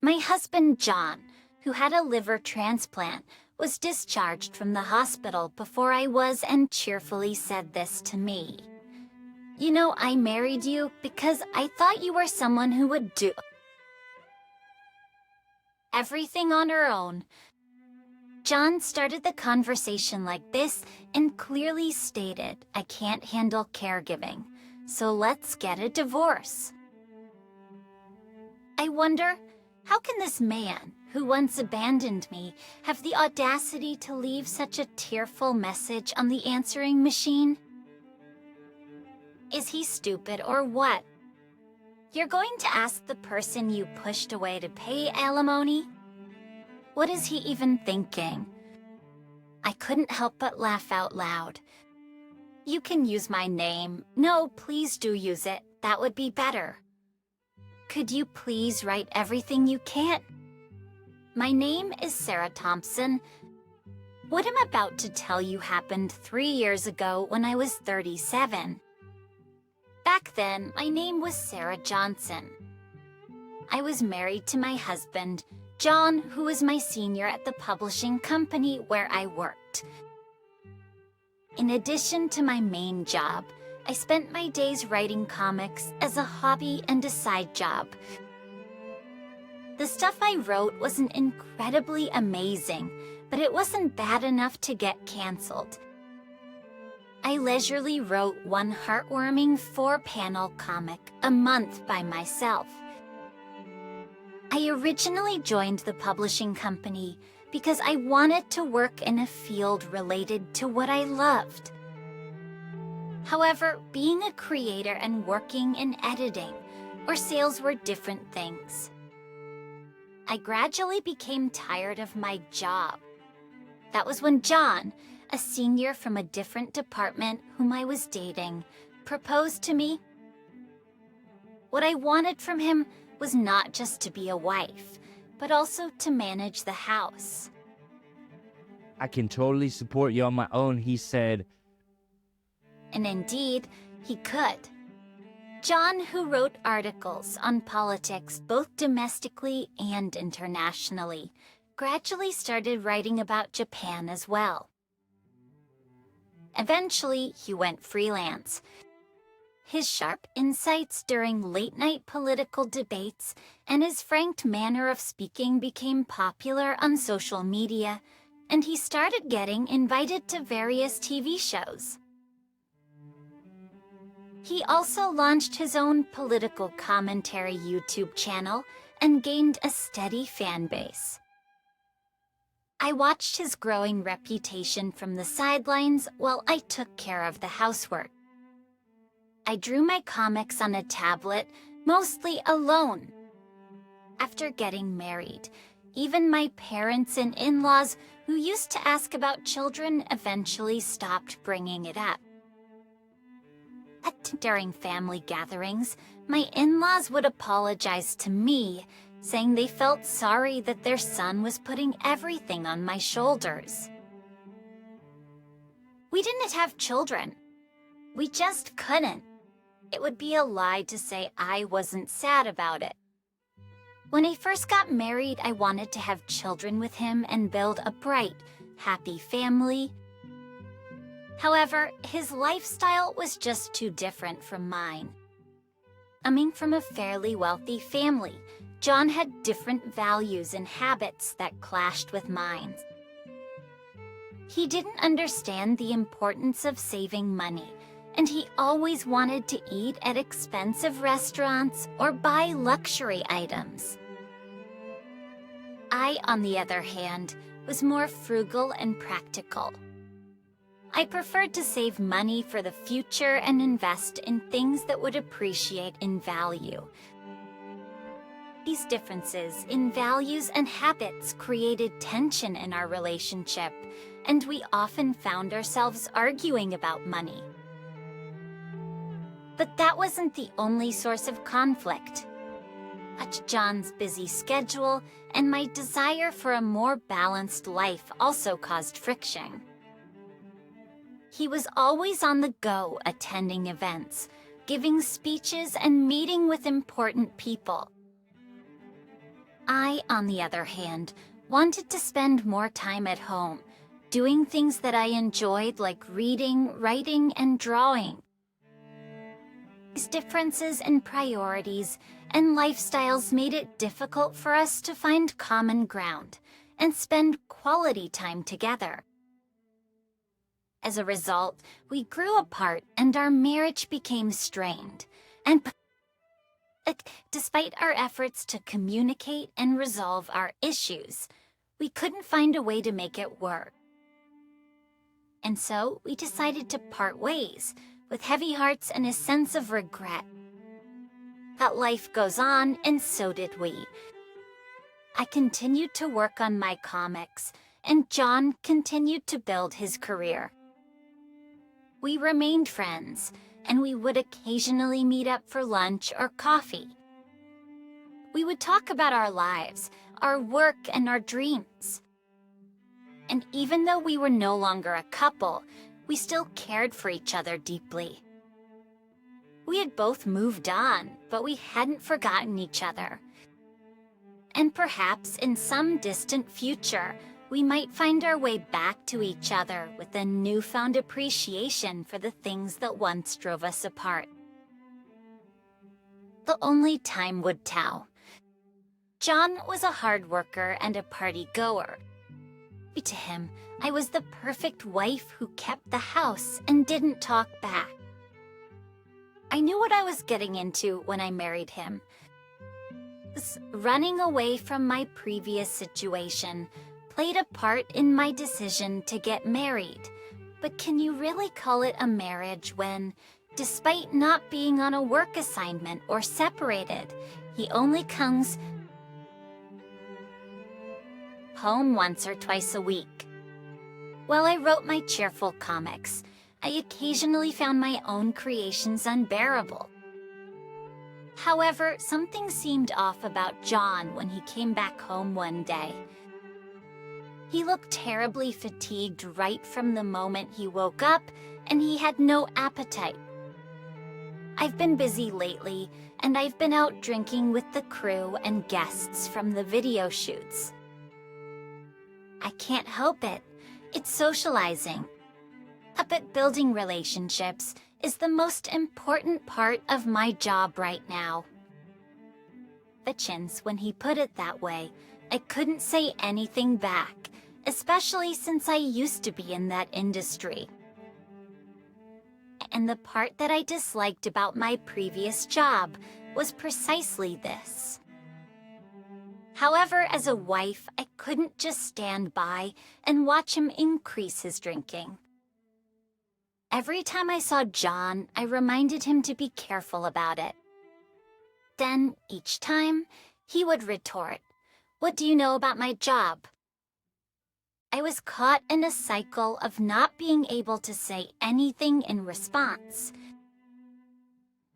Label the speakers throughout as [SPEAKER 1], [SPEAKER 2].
[SPEAKER 1] My husband John, who had a liver transplant, was discharged from the hospital before I was and cheerfully said this to me. You know, I married you because I thought you were someone who would do everything on her own. John started the conversation like this and clearly stated, I can't handle caregiving, so let's get a divorce. I wonder, how can this man, who once abandoned me, have the audacity to leave such a tearful message on the answering machine? Is he stupid or what? You're going to ask the person you pushed away to pay alimony? What is he even thinking? I couldn't help but laugh out loud. You can use my name. No, please do use it. That would be better. Could you please write everything you can? My name is Sarah Thompson. What I'm about to tell you happened 3 years ago when I was 37. Back then, my name was Sarah Johnson. I was married to my husband, John, who was my senior at the publishing company where I worked. In addition to my main job, I spent my days writing comics as a hobby and a side job. The stuff I wrote wasn't incredibly amazing, but it wasn't bad enough to get canceled. I leisurely wrote one heartwarming 4-panel comic a month by myself. I originally joined the publishing company because I wanted to work in a field related to what I loved. However, being a creator and working in editing or sales were different things. I gradually became tired of my job. That was when John, a senior from a different department whom I was dating, proposed to me. What I wanted from him was not just to be a wife, but also to manage the house.
[SPEAKER 2] I can totally support you on my own, he said.
[SPEAKER 1] And indeed, he could. John, who wrote articles on politics both domestically and internationally, gradually started writing about Japan as well. Eventually, he went freelance. His sharp insights during late-night political debates and his frank manner of speaking became popular on social media, and he started getting invited to various TV shows. He also launched his own political commentary YouTube channel and gained a steady fan base. I watched his growing reputation from the sidelines while I took care of the housework. I drew my comics on a tablet, mostly alone. After getting married, even my parents and in-laws who used to ask about children eventually stopped bringing it up. During family gatherings, my in-laws would apologize to me, saying they felt sorry that their son was putting everything on my shoulders. We didn't have children. We just couldn't. It would be a lie to say I wasn't sad about it. When I first got married, I wanted to have children with him and build a bright, happy family. However, his lifestyle was just too different from mine. Coming from a fairly wealthy family, John had different values and habits that clashed with mine. He didn't understand the importance of saving money, and he always wanted to eat at expensive restaurants or buy luxury items. I, on the other hand, was more frugal and practical. I preferred to save money for the future and invest in things that would appreciate in value. These differences in values and habits created tension in our relationship, and we often found ourselves arguing about money. But that wasn't the only source of conflict. John's busy schedule and my desire for a more balanced life also caused friction. He was always on the go, attending events, giving speeches, and meeting with important people. I, on the other hand, wanted to spend more time at home, doing things that I enjoyed like reading, writing, and drawing. These differences in priorities and lifestyles made it difficult for us to find common ground and spend quality time together. As a result, we grew apart and our marriage became strained. And despite our efforts to communicate and resolve our issues, we couldn't find a way to make it work. And so we decided to part ways, with heavy hearts and a sense of regret. But life goes on, and so did we. I continued to work on my comics, and John continued to build his career. We remained friends, and we would occasionally meet up for lunch or coffee. We would talk about our lives, our work, and our dreams. And even though we were no longer a couple, we still cared for each other deeply. We had both moved on, but we hadn't forgotten each other. And perhaps in some distant future, we might find our way back to each other with a newfound appreciation for the things that once drove us apart. But only time would tell. John was a hard worker and a party goer. To him, I was the perfect wife who kept the house and didn't talk back. I knew what I was getting into when I married him. Running away from my previous situation played a part in my decision to get married. But can you really call it a marriage when, despite not being on a work assignment or separated, he only comes home once or twice a week? While I wrote my cheerful comics, I occasionally found my own creations unbearable. However, something seemed off about John when he came back home one day. He looked terribly fatigued right from the moment he woke up, and he had no appetite. I've been busy lately, and I've been out drinking with the crew and guests from the video shoots. I can't help it. It's socializing. But building relationships is the most important part of my job right now. Since when he put it that way, I couldn't say anything back, especially since I used to be in that industry. And the part that I disliked about my previous job was precisely this. However, as a wife, I couldn't just stand by and watch him increase his drinking. Every time I saw John, I reminded him to be careful about it. Then, each time, he would retort, "What do you know about my job?" I was caught in a cycle of not being able to say anything in response.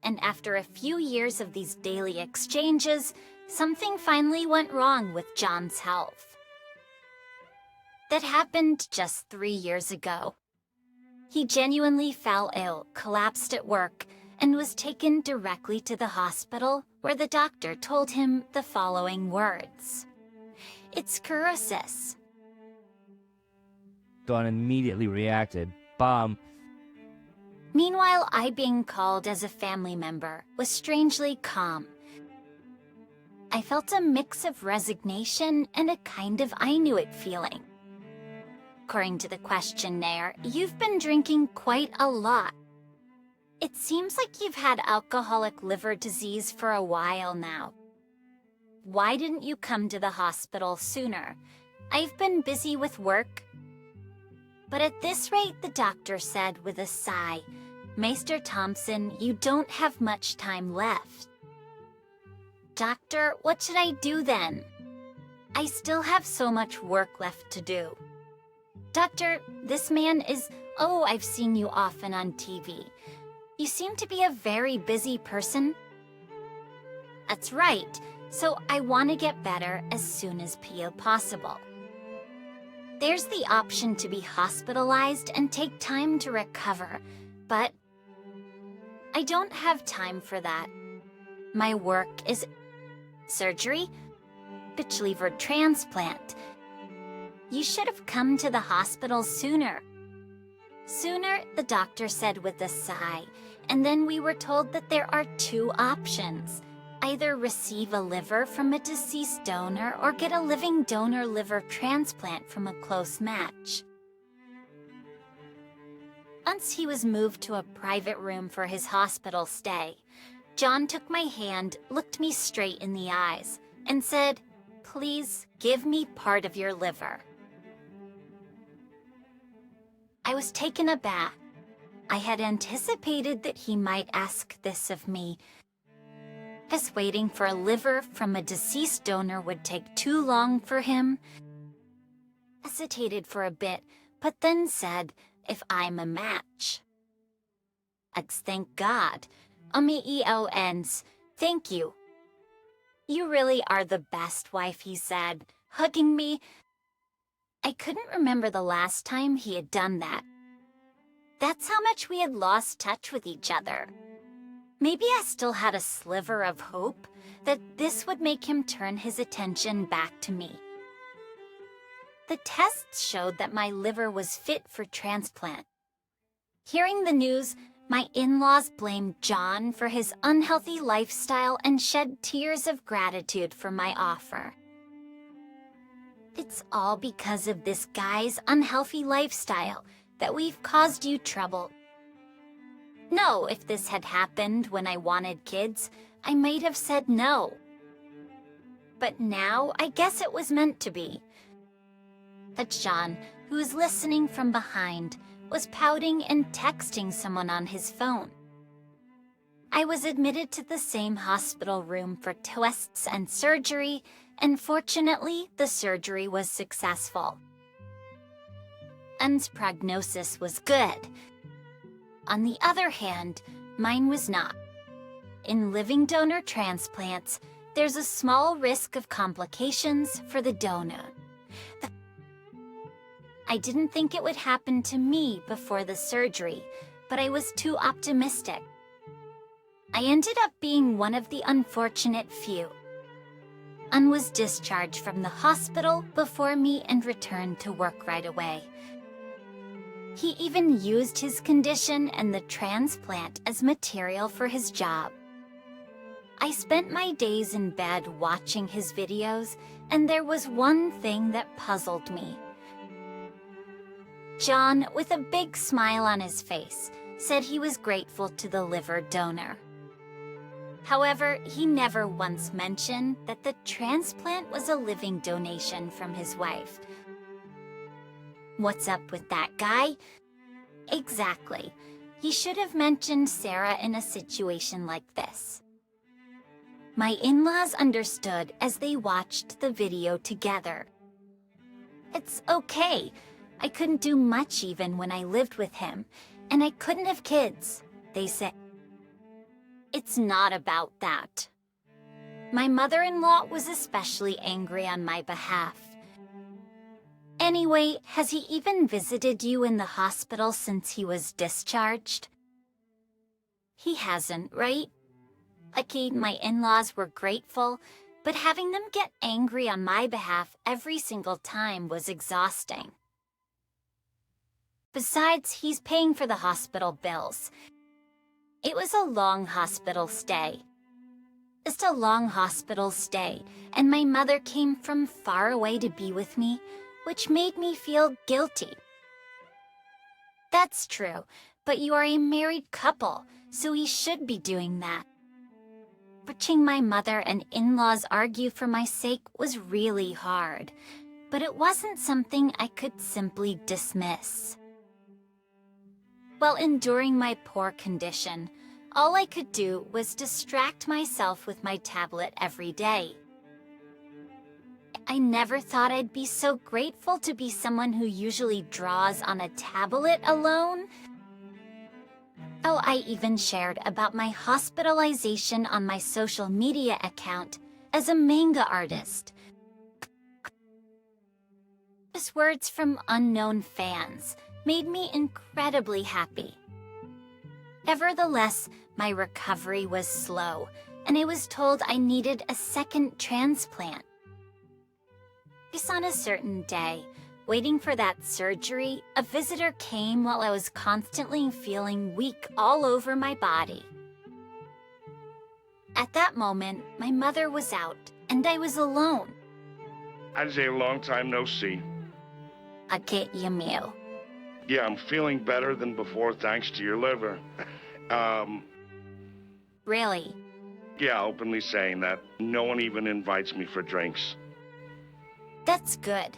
[SPEAKER 1] And after a few years of these daily exchanges, something finally went wrong with John's health. That happened just 3 years ago. He genuinely fell ill, collapsed at work, and was taken directly to the hospital, where the doctor told him the following words: "It's cirrhosis."
[SPEAKER 2] Dawn immediately reacted. Bomb.
[SPEAKER 1] Meanwhile, I, being called as a family member, was strangely calm. I felt a mix of resignation and a kind of I knew it feeling. According to the questionnaire, you've been drinking quite a lot. It seems like you've had alcoholic liver disease for a while now. Why didn't you come to the hospital sooner? I've been busy with work. But at this rate, the doctor said with a sigh, "Mr. Thompson, you don't have much time left." Doctor, what should I do then? I still have so much work left to do. Doctor, this man is... Oh, I've seen you often on TV. You seem to be a very busy person. That's right, so I want to get better as soon as possible. There's the option to be hospitalized and take time to recover, but I don't have time for that. My work is... Surgery? garbage liver transplant. You should have come to the hospital sooner. Sooner, the doctor said with a sigh, and then we were told that there are two options. Either receive a liver from a deceased donor or get a living donor liver transplant from a close match. Once he was moved to a private room for his hospital stay, John took my hand, looked me straight in the eyes, and said, "Please give me part of your liver." I was taken aback. I had anticipated that he might ask this of me, as waiting for a liver from a deceased donor would take too long for him. Hesitated for a bit, but then said, "If I'm a match." Thank God. EONs, thank you. "You really are the best wife," he said, hugging me. I couldn't remember the last time he had done that. That's how much we had lost touch with each other. Maybe I still had a sliver of hope that this would make him turn his attention back to me. The tests showed that my liver was fit for transplant. Hearing the news, my in-laws blamed John for his unhealthy lifestyle and shed tears of gratitude for my offer. "It's all because of this guy's unhealthy lifestyle that we've caused you trouble. No, if this had happened when I wanted kids, I might have said no. But now, I guess it was meant to be." But John, who was listening from behind, was pouting and texting someone on his phone. I was admitted to the same hospital room for tests and surgery, and fortunately, the surgery was successful. John's prognosis was good. On the other hand, mine was not. In living donor transplants, there's a small risk of complications for the donor. I didn't think it would happen to me before the surgery, but I was too optimistic. I ended up being one of the unfortunate few. John was discharged from the hospital before me and returned to work right away. He even used his condition and the transplant as material for his job. I spent my days in bed watching his videos, and there was one thing that puzzled me. John, with a big smile on his face, said he was grateful to the liver donor. However, he never once mentioned that the transplant was a living donation from his wife. What's up with that guy? Exactly. He should have mentioned Sarah in a situation like this. My in-laws understood as they watched the video together. "It's okay. I couldn't do much even when I lived with him, and I couldn't have kids," they said. "It's not about that." My mother-in-law was especially angry on my behalf. "Anyway, has he even visited you in the hospital since he was discharged?" He hasn't, right? Lucky, my in-laws were grateful, but having them get angry on my behalf every single time was exhausting. Besides, he's paying for the hospital bills. It was a long hospital stay. Just a long hospital stay, and my mother came from far away to be with me, which made me feel guilty. That's true, but you are a married couple, so he should be doing that. Watching my mother and in-laws argue for my sake was really hard, but it wasn't something I could simply dismiss. While enduring my poor condition, all I could do was distract myself with my tablet every day. I never thought I'd be so grateful to be someone who usually draws on a tablet alone. Oh, I even shared about my hospitalization on my social media account as a manga artist. These words from unknown fans made me incredibly happy. Nevertheless, my recovery was slow, and I was told I needed a second transplant. On a certain day, waiting for that surgery, a visitor came while I was constantly feeling weak all over my body. At that moment, my mother was out, and I was alone.
[SPEAKER 3] I'd say a long time no see.
[SPEAKER 1] I get you, Mew.
[SPEAKER 3] Yeah, I'm feeling better than before thanks to your liver.
[SPEAKER 1] Really?
[SPEAKER 3] Yeah, openly saying that. No one even invites me for drinks.
[SPEAKER 1] That's good.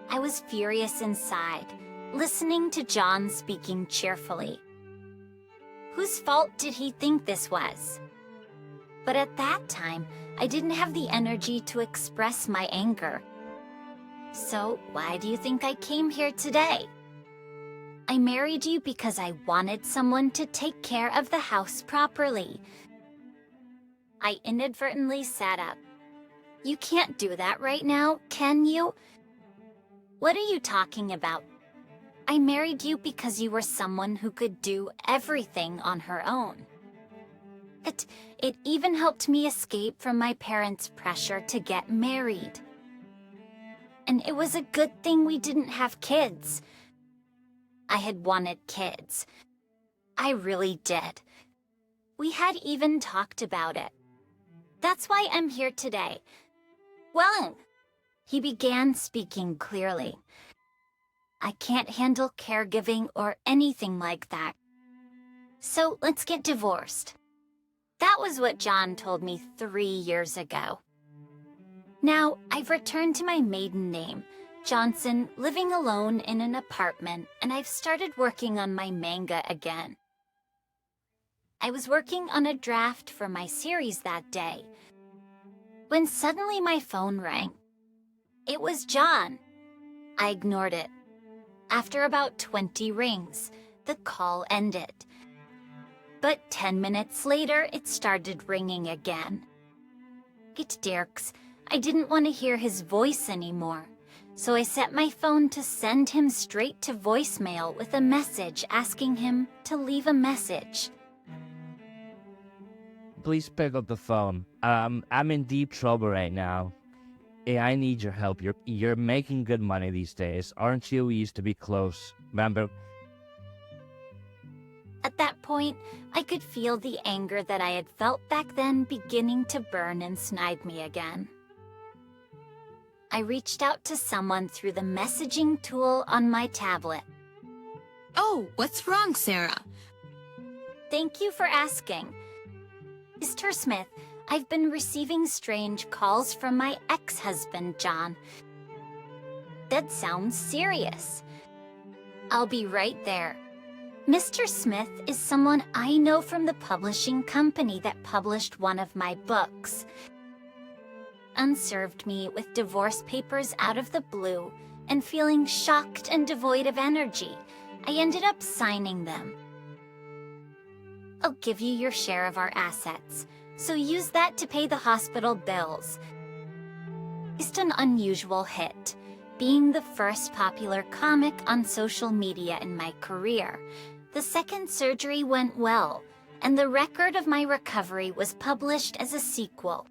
[SPEAKER 1] I was furious inside, listening to John speaking cheerfully. Whose fault did he think this was? But at that time, I didn't have the energy to express my anger. So why do you think I came here today? I married you because I wanted someone to take care of the house properly. I inadvertently sat up. You can't do that right now, can you? What are you talking about? I married you because you were someone who could do everything on her own. It even helped me escape from my parents' pressure to get married. And it was a good thing we didn't have kids. I had wanted kids. I really did. We had even talked about it. That's why I'm here today. Well, he began speaking clearly. I can't handle caregiving or anything like that. So let's get divorced. That was what John told me 3 years ago. Now, I've returned to my maiden name, Johnson, living alone in an apartment, and I've started working on my manga again. I was working on a draft for my series that day, when suddenly my phone rang. It was John. I ignored it. After about 20 rings, the call ended. But 10 minutes later, it started ringing again. It Dirks. I didn't want to hear his voice anymore, so I set my phone to send him straight to voicemail with a message asking him to leave a message.
[SPEAKER 2] Please pick up the phone. I'm in deep trouble right now. Hey, I need your help. You're making good money these days, aren't you? We used to be close. Remember?
[SPEAKER 1] At that point, I could feel the anger that I had felt back then beginning to burn inside me again. I reached out to someone through the messaging tool on my tablet.
[SPEAKER 4] Oh, what's wrong, Sarah?
[SPEAKER 1] Thank you for asking. Mr. Smith, I've been receiving strange calls from my ex-husband, John. That sounds serious. I'll be right there. Mr. Smith is someone I know from the publishing company that published one of my books. Unserved me with divorce papers out of the blue, and feeling shocked and devoid of energy, I ended up signing them. I'll give you your share of our assets, so use that to pay the hospital bills. It's an unusual hit, being the first popular comic on social media in my career. The second surgery went well, and the record of my recovery was published as a sequel.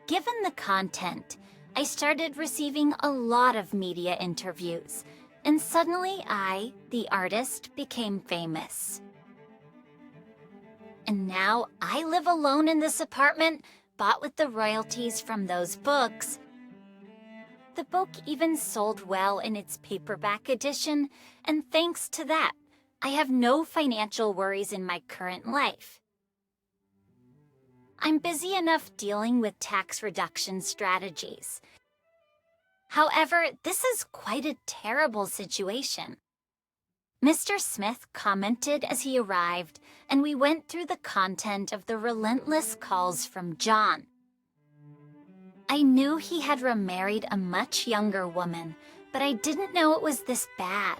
[SPEAKER 1] Given the content, I started receiving a lot of media interviews, and suddenly I, the artist, became famous. And now I live alone in this apartment, bought with the royalties from those books. The book even sold well in its paperback edition, and thanks to that, I have no financial worries in my current life. I'm busy enough dealing with tax reduction strategies. However, this is quite a terrible situation. Mr. Smith commented as he arrived, and we went through the content of the relentless calls from John. I knew he had remarried a much younger woman, but I didn't know it was this bad.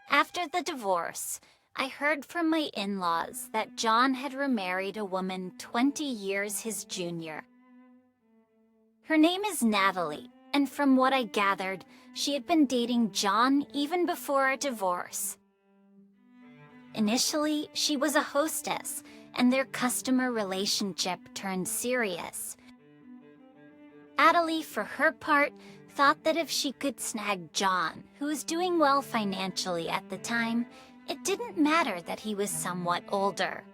[SPEAKER 1] After the divorce, I heard from my in-laws that John had remarried a woman 20 years his junior. Her name is Natalie, and from what I gathered, she had been dating John even before our divorce. Initially, she was a hostess, and their customer relationship turned serious. Natalie, for her part, thought that if she could snag John, who was doing well financially at the time, it didn't matter that he was somewhat older.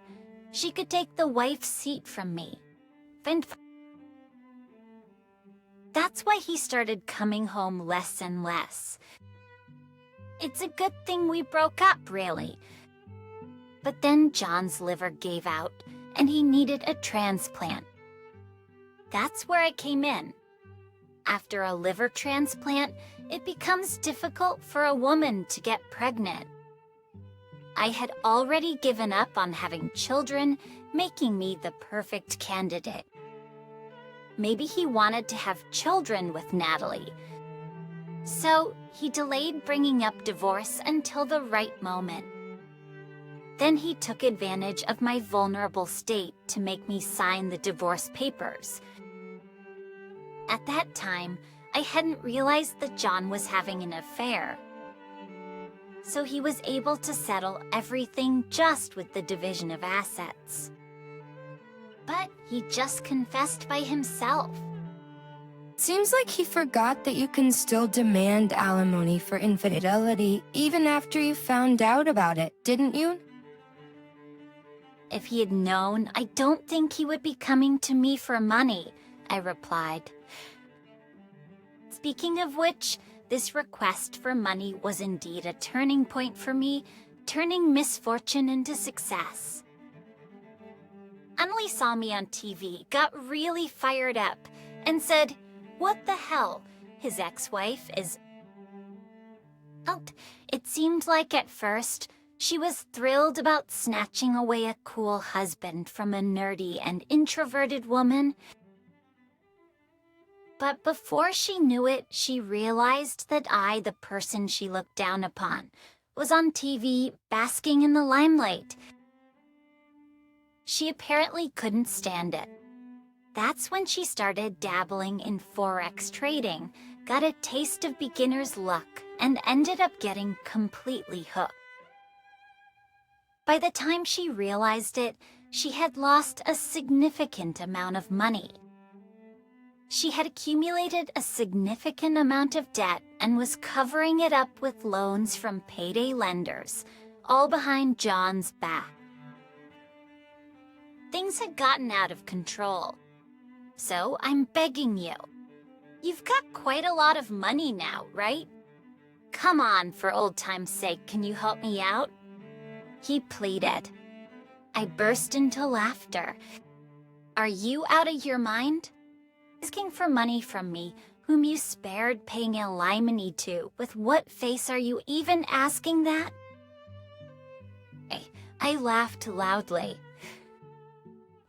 [SPEAKER 1] She could take the wife's seat from me. That's why he started coming home less and less. It's a good thing we broke up, really. But then John's liver gave out, and he needed a transplant. That's where I came in. After a liver transplant, it becomes difficult for a woman to get pregnant. I had already given up on having children, making me the perfect candidate. Maybe he wanted to have children with Natalie. So he delayed bringing up divorce until the right moment. Then he took advantage of my vulnerable state to make me sign the divorce papers. At that time, I hadn't realized that John was having an affair. So he was able to settle everything just with the division of assets. But he just confessed by himself.
[SPEAKER 5] Seems like he forgot that you can still demand alimony for infidelity even after you found out about it, didn't you?
[SPEAKER 1] If he had known, I don't think he would be coming to me for money, I replied. Speaking of which, this request for money was indeed a turning point for me, turning misfortune into success. Annalie saw me on TV, got really fired up, and said, "What the hell? His ex-wife is..." Well, it seemed like at first, she was thrilled about snatching away a cool husband from a nerdy and introverted woman. But before she knew it, she realized that I, the person she looked down upon, was on TV basking in the limelight. She apparently couldn't stand it. That's when she started dabbling in Forex trading, got a taste of beginner's luck, and ended up getting completely hooked. By the time she realized it, she had lost a significant amount of money. She had accumulated a significant amount of debt and was covering it up with loans from payday lenders, all behind John's back. Things had gotten out of control. So I'm begging you. You've got quite a lot of money now, right? Come on, for old time's sake, can you help me out? He pleaded. I burst into laughter. Are you out of your mind? Asking for money from me, whom you spared paying alimony to, with what face are you even asking that? I laughed loudly.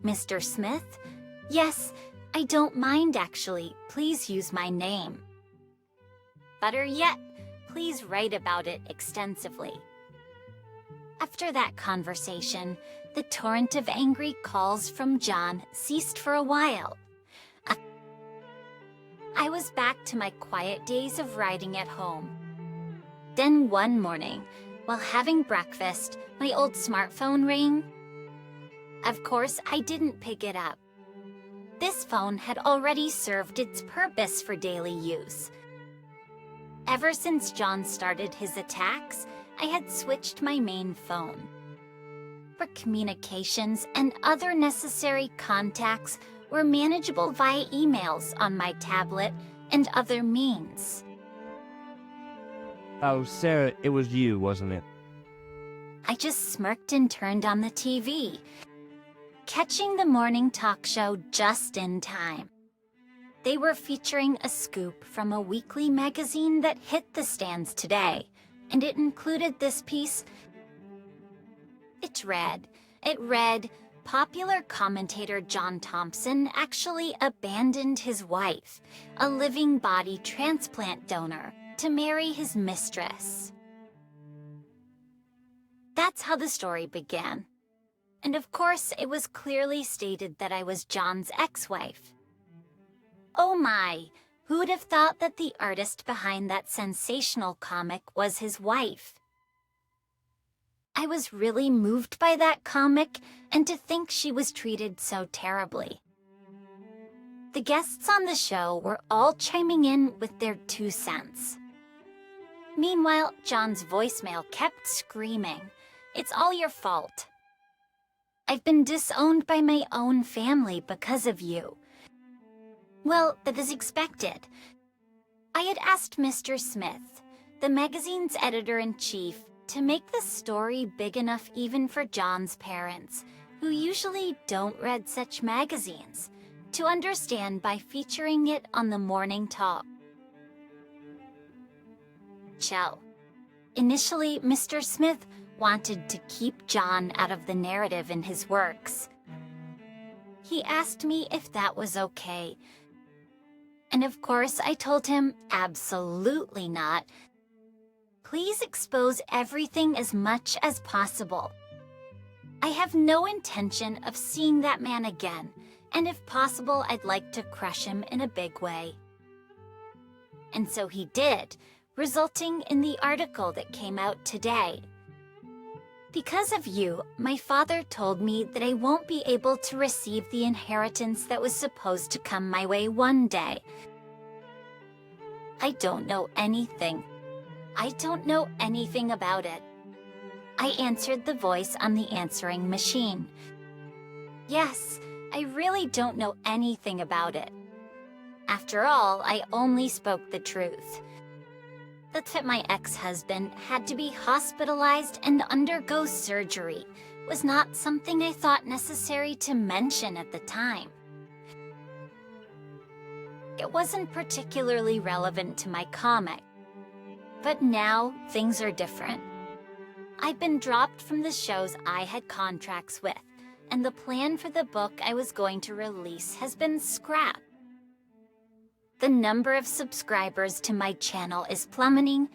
[SPEAKER 1] Mr. Smith? Yes, I don't mind actually. Please use my name. Better yet, please write about it extensively. After that conversation, the torrent of angry calls from John ceased for a while. I was back to my quiet days of writing at home. Then one morning, while having breakfast, my old smartphone rang. Of course, I didn't pick it up. This phone had already served its purpose for daily use. Ever since John started his attacks, I had switched my main phone. For communications and other necessary contacts were manageable via emails on my tablet and other means.
[SPEAKER 2] Oh, Sarah, it was you, wasn't it?
[SPEAKER 1] I just smirked and turned on the TV, catching the morning talk show just in time. They were featuring a scoop from a weekly magazine that hit the stands today, and it included this piece. It read, popular commentator John Thompson actually abandoned his wife, a living body transplant donor, to marry his mistress. That's how the story began. And of course, it was clearly stated that I was John's ex-wife. Oh my, who would have thought that the artist behind that sensational comic was his wife? I was really moved by that comic, and to think she was treated so terribly. The guests on the show were all chiming in with their 2 cents. Meanwhile, John's voicemail kept screaming, "It's all your fault. I've been disowned by my own family because of you." Well, that is expected. I had asked Mr. Smith, the magazine's editor-in-chief, to make the story big enough even for John's parents, who usually don't read such magazines, to understand by featuring it on the morning talk show. Initially, Mr. Smith wanted to keep John out of the narrative in his works. He asked me if that was okay. And of course, I told him absolutely not. Please expose everything as much as possible. I have no intention of seeing that man again, and if possible, I'd like to crush him in a big way. And so he did, resulting in the article that came out today. Because of you, my father told me that I won't be able to receive the inheritance that was supposed to come my way one day. I don't know anything. I don't know anything about it. I answered the voice on the answering machine. Yes, I really don't know anything about it. After all, I only spoke the truth. That my ex-husband had to be hospitalized and undergo surgery was not something I thought necessary to mention at the time. It wasn't particularly relevant to my comic. But now, things are different. I've been dropped from the shows I had contracts with, and the plan for the book I was going to release has been scrapped. The number of subscribers to my channel is plummeting.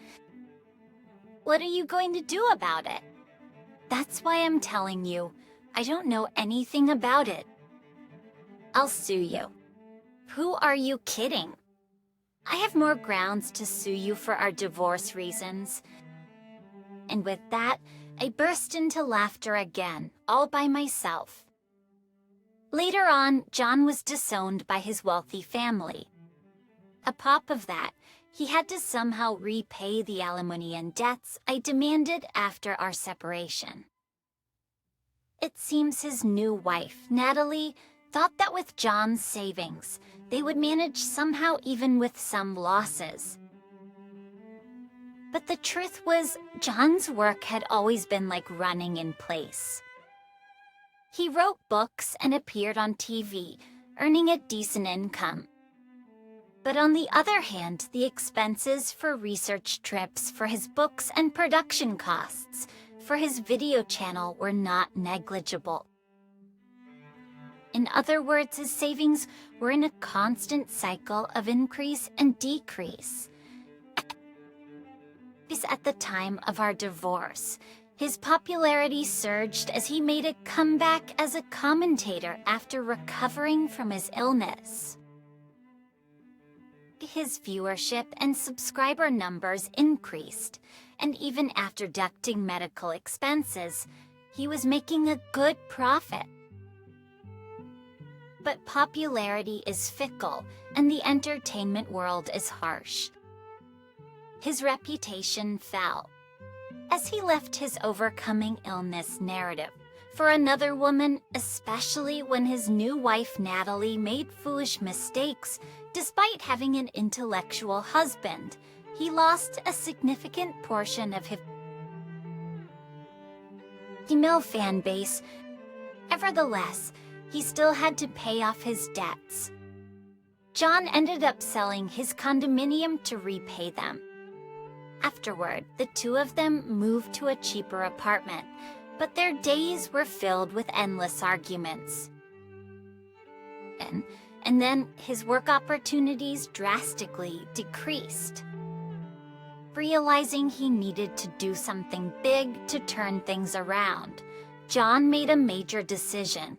[SPEAKER 1] What are you going to do about it? That's why I'm telling you, I don't know anything about it. I'll sue you. Who are you kidding? I have more grounds to sue you for our divorce reasons. And with that, I burst into laughter again, all by myself. Later on, John was disowned by his wealthy family. Atop of that, he had to somehow repay the alimony and debts I demanded after our separation. It seems his new wife, Natalie, thought that with John's savings, they would manage somehow even with some losses. But the truth was, John's work had always been like running in place. He wrote books and appeared on TV, earning a decent income. But on the other hand, the expenses for research trips for his books and production costs for his video channel were not negligible. In other words, his savings were in a constant cycle of increase and decrease. At the time of our divorce, his popularity surged as he made a comeback as a commentator after recovering from his illness. His viewership and subscriber numbers increased, and even after deducting medical expenses, he was making a good profit. But popularity is fickle, and the entertainment world is harsh. His reputation fell as he left his overcoming illness narrative for another woman, especially when his new wife Natalie made foolish mistakes. Despite having an intellectual husband, he lost a significant portion of his female fan base. Nevertheless, he still had to pay off his debts. John ended up selling his condominium to repay them. Afterward, the two of them moved to a cheaper apartment, but their days were filled with endless arguments. And then his work opportunities drastically decreased. Realizing he needed to do something big to turn things around, John made a major decision.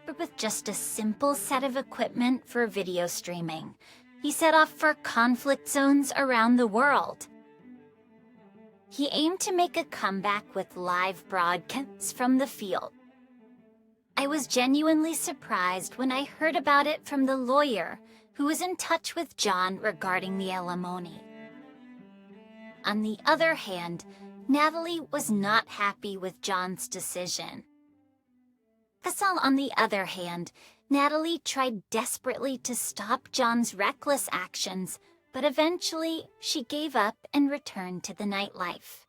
[SPEAKER 1] But with just a simple set of equipment for video streaming, he set off for conflict zones around the world. He aimed to make a comeback with live broadcasts from the field. I was genuinely surprised when I heard about it from the lawyer who was in touch with John regarding the alimony. On the other hand, Natalie was not happy with John's decision. Cassel, on the other hand, Natalie tried desperately to stop John's reckless actions, but eventually she gave up and returned to the nightlife.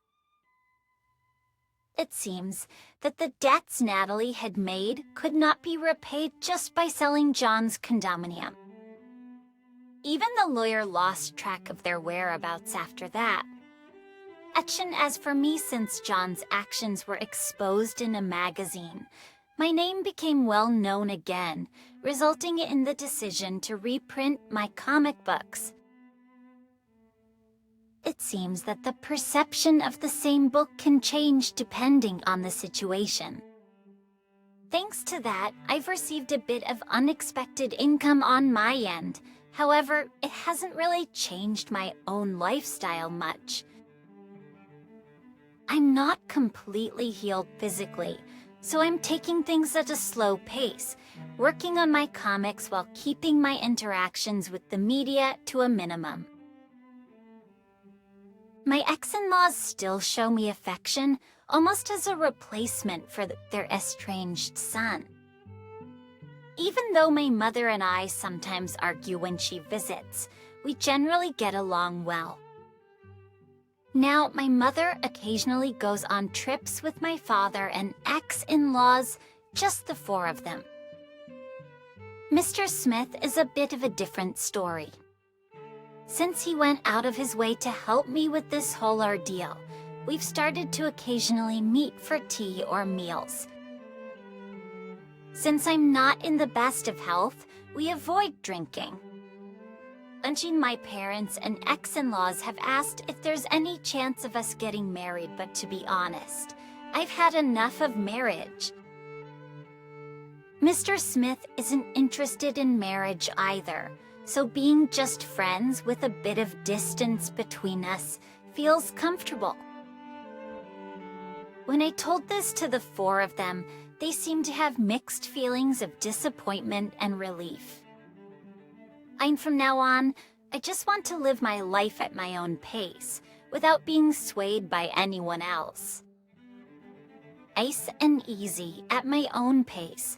[SPEAKER 1] It seems that the debts Natalie had made could not be repaid just by selling John's condominium. Even the lawyer lost track of their whereabouts after that. And as for me, since John's actions were exposed in a magazine, my name became well known again, resulting in the decision to reprint my comic books. It seems that the perception of the same book can change depending on the situation. Thanks to that, I've received a bit of unexpected income on my end. However, it hasn't really changed my own lifestyle much. I'm not completely healed physically, so I'm taking things at a slow pace, working on my comics while keeping my interactions with the media to a minimum. My ex-in-laws still show me affection, almost as a replacement for their estranged son. Even though my mother and I sometimes argue when she visits, we generally get along well. Now, my mother occasionally goes on trips with my father and ex-in-laws, just the four of them. Mr. Smith is a bit of a different story. Since he went out of his way to help me with this whole ordeal, we've started to occasionally meet for tea or meals. Since I'm not in the best of health, we avoid drinking. My parents and ex-in-laws have asked if there's any chance of us getting married, but to be honest, I've had enough of marriage. Mr. Smith isn't interested in marriage either, so being just friends with a bit of distance between us feels comfortable. When I told this to the four of them, they seemed to have mixed feelings of disappointment and relief. From now on, I just want to live my life at my own pace, without being swayed by anyone else. Nice and easy at my own pace,